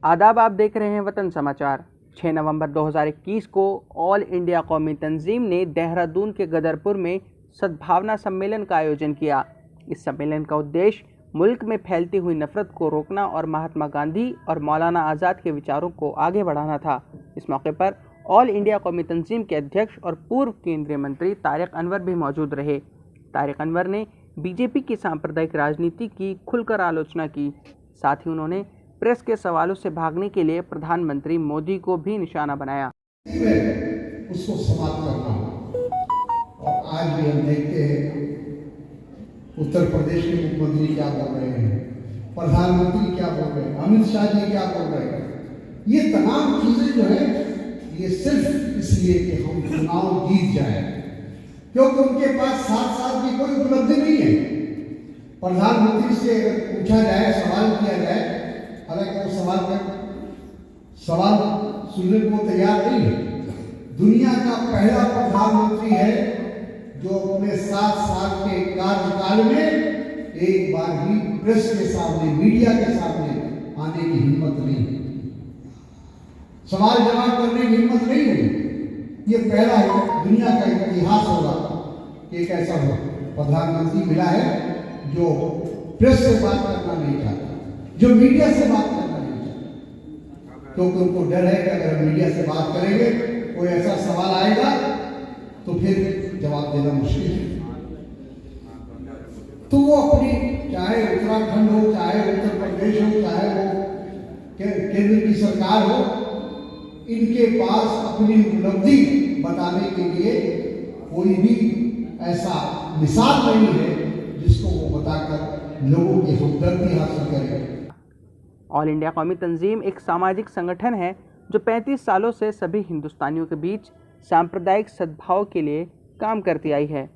आदाब, आप देख रहे हैं वतन समाचार। 6 नवंबर 2021 को ऑल इंडिया कौमी तंजीम ने देहरादून के गदरपुर में सद्भावना सम्मेलन का आयोजन किया। इस सम्मेलन का उद्देश्य मुल्क में फैलती हुई नफरत को रोकना और महात्मा गांधी और मौलाना आज़ाद के विचारों को आगे बढ़ाना था। इस मौके पर ऑल इंडिया कौमी तंजीम के अध्यक्ष और पूर्व केंद्रीय मंत्री तारिक अनवर भी मौजूद रहे। तारिक अनवर ने बीजेपी की सांप्रदायिक राजनीति की खुलकर आलोचना की। साथ ही उन्होंने प्रेस के सवालों से भागने के लिए प्रधानमंत्री मोदी को भी निशाना बनाया। उसको समाप्त करना। और आज भी हम देखते हैं उत्तर प्रदेश के मुख्यमंत्री क्या बोल रहे हैं, प्रधानमंत्री क्या बोल रहे हैं, अमित शाह जी क्या बोल रहे हैं। ये तमाम चीजें जो है ये सिर्फ इसलिए कि हम चुनाव जीत जाए, क्योंकि उनके पास 7 साल की कोई उपलब्धि नहीं है। प्रधानमंत्री से अगर पूछा जाए, सवाल किया जाए, हालांकि वो सवाल सुनने को तैयार नहीं है। दुनिया का पहला प्रधानमंत्री है जो अपने 7 साल के कार्यकाल में एक बार भी प्रेस के सामने, मीडिया के सामने आने की हिम्मत नहीं हुई, सवाल जवाब करने की हिम्मत नहीं हुई। ये पहला दुनिया का इतिहास होगा कि एक ऐसा प्रधानमंत्री मिला है जो प्रेस से बात करना नहीं चाहता, जो मीडिया से बात करना नहीं चाहता, क्योंकि उनको डर है कि अगर मीडिया से बात करेंगे कोई ऐसा सवाल आएगा तो फिर जवाब देना मुश्किल है। तो वो अपनी, चाहे उत्तराखंड हो, चाहे उत्तर प्रदेश हो, चाहे वो केंद्र की सरकार हो, इनके पास अपनी उपलब्धि बताने के लिए कोई भी ऐसा मिसाल नहीं है जिसको वो बताकर लोगों की हमदर्दी हासिल करें। ऑल इंडिया कौमी तंजीम एक सामाजिक संगठन है जो 35 सालों से सभी हिंदुस्तानियों के बीच सांप्रदायिक सद्भाव के लिए काम करती आई है।